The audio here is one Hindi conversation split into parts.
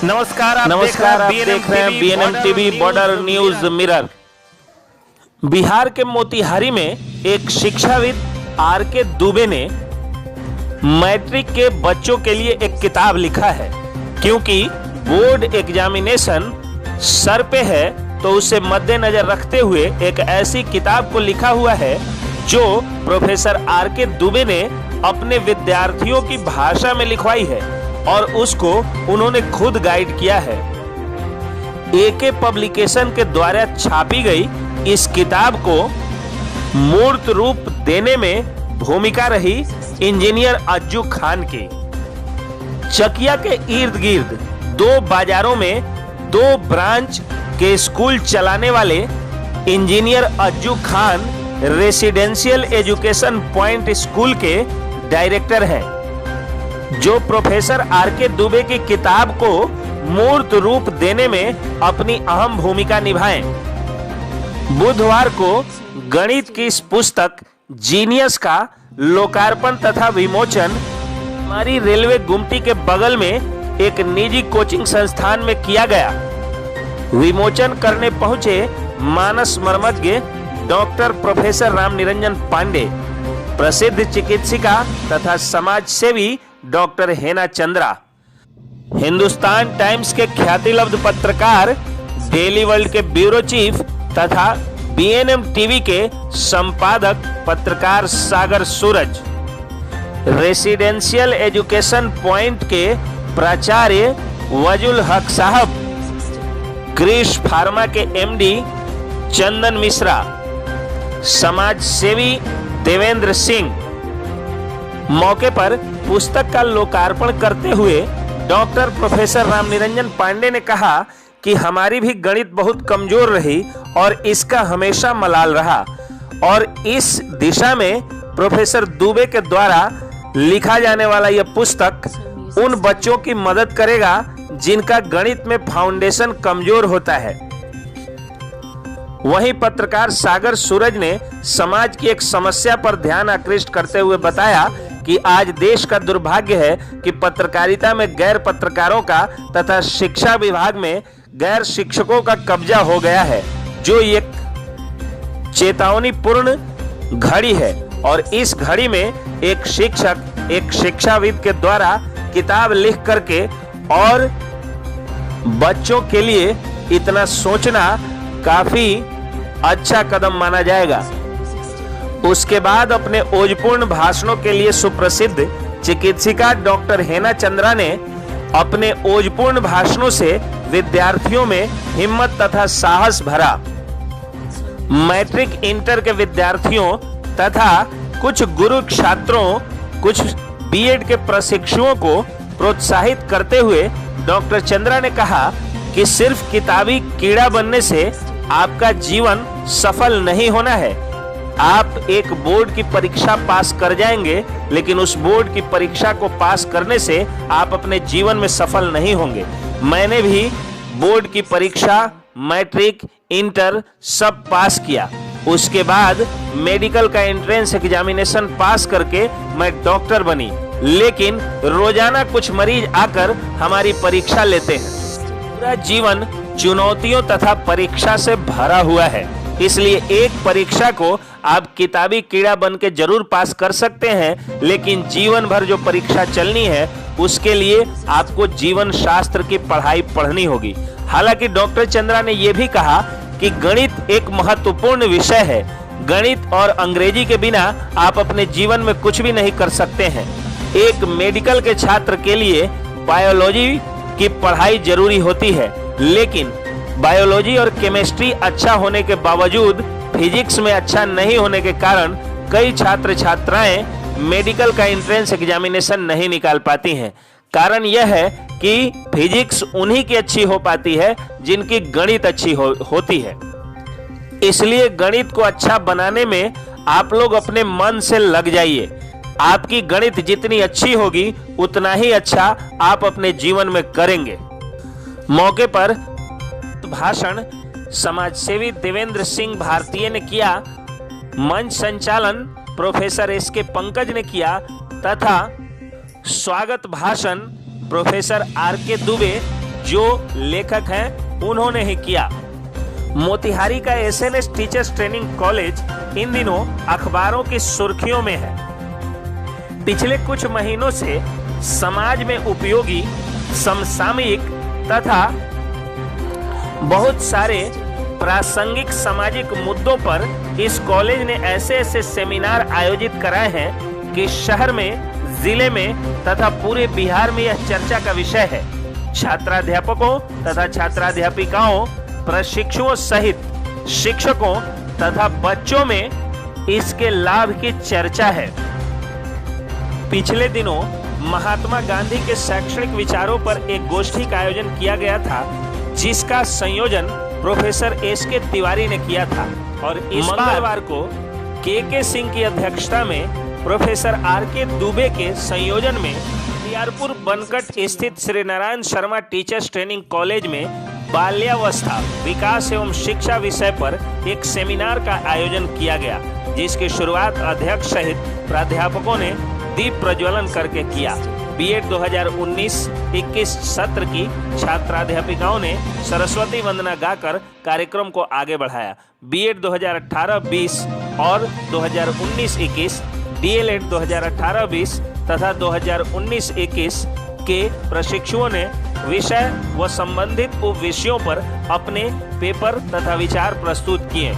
नमस्कार, आप देख रहे हैं BNM TV border news mirror. Bihar के मोतिहारी में एक शिक्षाविद आर.के. दुबे ने मैट्रिक के बच्चों के लिए एक किताब लिखा है। क्योंकि बोर्ड एग्जामिनेशन सर पे है तो उसे मद्देनजर रखते हुए एक ऐसी किताब को लिखा हुआ है जो प्रोफेसर आर.के. दुबे ने अपने विद्यार्थियों की भाषा में लिखवाई है और उसको उन्होंने खुद गाइड किया है। ए.के. पब्लिकेशन के द्वारा छापी गई इस किताब को मूर्त रूप देने में भूमिका रही इंजीनियर अज्जू खान की। चकिया के इर्द गिर्द 2 बाजारों में 2 ब्रांच के स्कूल चलाने वाले engineer Ajju Khan residential education point school के डायरेक्टर हैं, जो प्रोफेसर आर.के. दुबे की किताब को मूर्त रूप देने में अपनी अहम भूमिका निभाएं। बुधवार को गणित की इस पुस्तक जीनियस का लोकार्पण तथा विमोचन हमारी रेलवे गुमटी के बगल में एक निजी कोचिंग संस्थान में किया गया। विमोचन करने पहुंचे मानस मर्मज्ञ डॉक्टर प्रोफेसर राम निरंजन पांडे, प्रसिद्ध चिकित्सिका तथा समाज सेवी डॉक्टर हेना चंद्रा, हिंदुस्तान टाइम्स के ख्यातिलब्ध पत्रकार, डेली वर्ल्ड के ब्यूरो चीफ तथा बीएनएम टीवी के संपादक पत्रकार सागर सूरज, रेसिडेंशियल एजुकेशन पॉइंट के प्राचार्य वजुल हक साहब, क्रिश फार्मा के एमडी चंदन मिश्रा, समाज सेवी देवेंद्र सिंह। मौके पर पुस्तक का लोकार्पण करते हुए डॉक्टर प्रोफेसर राम निरंजन पांडे ने कहा कि हमारी भी गणित बहुत कमजोर रही और इसका हमेशा मलाल रहा, और इस दिशा में प्रोफेसर दुबे के द्वारा लिखा जाने वाला यह पुस्तक उन बच्चों की मदद करेगा जिनका गणित में फाउंडेशन कमजोर होता है। वहीं पत्रकार सागर सूरज ने समाज की एक समस्या पर ध्यान आकृष्ट करते हुए बताया कि आज देश का दुर्भाग्य है कि पत्रकारिता में गैर पत्रकारों का तथा शिक्षा विभाग में गैर शिक्षकों का कब्जा हो गया है, जो एक चेतावनीपूर्ण घड़ी है। और इस घड़ी में एक शिक्षक एक शिक्षाविद के द्वारा किताब लिख करके और बच्चों के लिए इतना सोचना काफी अच्छा कदम माना जाएगा। उसके बाद अपने ओजपूर्ण भाषणों के लिए सुप्रसिद्ध चिकित्सिका डॉक्टर हेना चंद्रा ने अपने ओजपूर्ण भाषणों से विद्यार्थियों में हिम्मत तथा साहस भरा। मैट्रिक इंटर के विद्यार्थियों तथा कुछ गुरु छात्रों, कुछ बीएड के प्रशिक्षुओं को प्रोत्साहित करते हुए डॉक्टर चंद्रा ने कहा कि सिर्फ किताबी कीड़ा बनने से आपका जीवन सफल नहीं होना है। आप एक बोर्ड की परीक्षा पास कर जाएंगे, लेकिन उस बोर्ड की परीक्षा को पास करने से आप अपने जीवन में सफल नहीं होंगे। मैंने भी बोर्ड की परीक्षा, मैट्रिक, इंटर सब पास किया। उसके बाद मेडिकल का एंट्रेंस एग्जामिनेशन पास करके मैं डॉक्टर बनी, लेकिन रोजाना कुछ मरीज आकर हमारी परीक्षा लेते हैं। पूरा जीवन चुनौतियों तथा परीक्षा से भरा हुआ है, इसलिए एक परीक्षा को आप किताबी कीड़ा बन के जरूर पास कर सकते हैं, लेकिन जीवन भर जो परीक्षा चलनी है उसके लिए आपको जीवन शास्त्र की पढ़ाई पढ़नी होगी। हालांकि डॉक्टर चंद्रा ने यह भी कहा कि गणित एक महत्वपूर्ण विषय है। गणित और अंग्रेजी के बिना आप अपने जीवन में कुछ भी नहीं कर सकते हैं। एक मेडिकल के छात्र के लिए बायोलॉजी की पढ़ाई जरूरी होती है, लेकिन बायोलॉजी और केमिस्ट्री अच्छा होने के बावजूद फिजिक्स में अच्छा नहीं होने के कारण कई छात्र छात्राएं मेडिकल का एंट्रेंस एग्जामिनेशन नहीं निकाल पाती हैं। कारण यह है कि फिजिक्स उन्हीं की अच्छी हो पाती है जिनकी गणित अच्छी होती है। इसलिए गणित को अच्छा बनाने में आप लोग अपने मन से लग जाइए। आपकी गणित जितनी अच्छी होगी उतना ही अच्छा आप अपने जीवन में करेंगे। मौके पर भाषण समाजसेवी देवेंद्र सिंह भारतीय ने किया। मंच संचालन प्रोफेसर एस.के. पंकज ने किया तथा स्वागत भाषण प्रोफेसर आर.के. दुबे जो लेखक हैं उन्होंने ही किया। मोतिहारी का SNS teachers training college in दिनों अखबारों की सुर्खियों में है। पिछले कुछ महीनों से समाज में उपयोगी, समसामयिक तथा बहुत सारे प्रासंगिक सामाजिक मुद्दों पर इस कॉलेज ने ऐसे ऐसे सेमिनार आयोजित कराए हैं कि शहर में, जिले में तथा पूरे बिहार में यह चर्चा का विषय है। छात्राध्यापकों तथा छात्राध्यापिकाओं, प्रशिक्षुओं सहित शिक्षकों तथा बच्चों में इसके लाभ की चर्चा है। पिछले दिनों महात्मा गांधी के शैक्षणिक विचारों पर एक गोष्ठी का आयोजन किया गया था, जिसका संयोजन प्रोफेसर एस.के. तिवारी ने किया था और इस मंगलवार को के सिंह की अध्यक्षता में प्रोफेसर आर.के. दुबे के संयोजन में बरियारपुर बनकट स्थित Shri Narayan Sharma teachers training college में बाल्यावस्था विकास एवं शिक्षा विषय पर एक सेमिनार का आयोजन किया गया, जिसकी शुरुआत अध्यक्ष सहित प्राध्यापकों ने दीप प्रज्वलन करके किया। बीएड 2019-21 सत्र की छात्राध्यापिकाओं ने सरस्वती वंदना गाकर कार्यक्रम को आगे बढ़ाया। बीएड 2018-20 और 2019-21, डीएलएड 2018-20 तथा 2019-21 के प्रशिक्षुओं ने विषय व संबंधित उप विषयों पर अपने पेपर तथा विचार प्रस्तुत किए।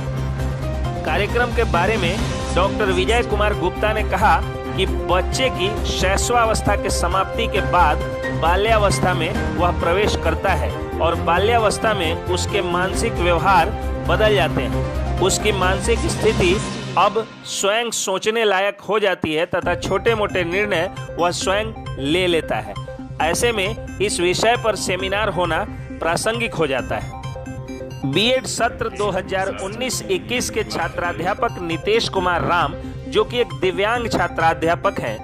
कार्यक्रम के बारे में डॉक्टर विजय कुमार गुप्ता ने कहा कि बच्चे की शैशवावस्था के समाप्ति के बाद बाल्यावस्था में वह प्रवेश करता है और बाल्यावस्था में उसके मानसिक व्यवहार बदल जाते हैं। उसकी मानसिक स्थिति अब स्वयं सोचने लायक हो जाती है तथा छोटे मोटे निर्णय वह स्वयं ले लेता है। ऐसे में इस विषय पर सेमिनार होना प्रासंगिक हो जाता है। बीएड सत्र 2019-21 के छात्राध्यापक नितेश कुमार राम, जो कि एक दिव्यांग छात्राध्यापक हैं,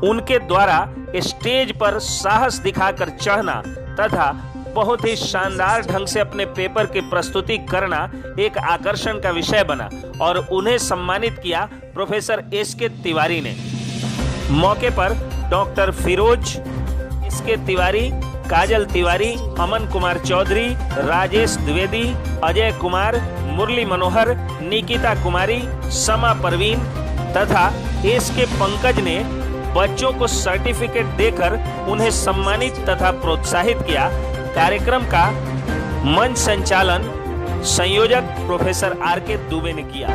उनके द्वारा स्टेज पर साहस दिखाकर चढ़ना तथा बहुत ही शानदार ढंग से अपने पेपर की प्रस्तुति करना एक आकर्षण का विषय बना और उन्हें सम्मानित किया प्रोफेसर एस.के. तिवारी ने। मौके पर डॉक्टर फिरोज एस.के. तिवारी, काजल तिवारी, अमन कुमार चौधरी, राजेश द्विवेदी, अजय कुमार, मुरली मनोहर, निकिता कुमारी, समा परवीन तथा एस.के. पंकज ने बच्चों को सर्टिफिकेट देकर उन्हें सम्मानित तथा प्रोत्साहित किया। कार्यक्रम का मंच संचालन संयोजक प्रोफेसर आर.के. दुबे ने किया।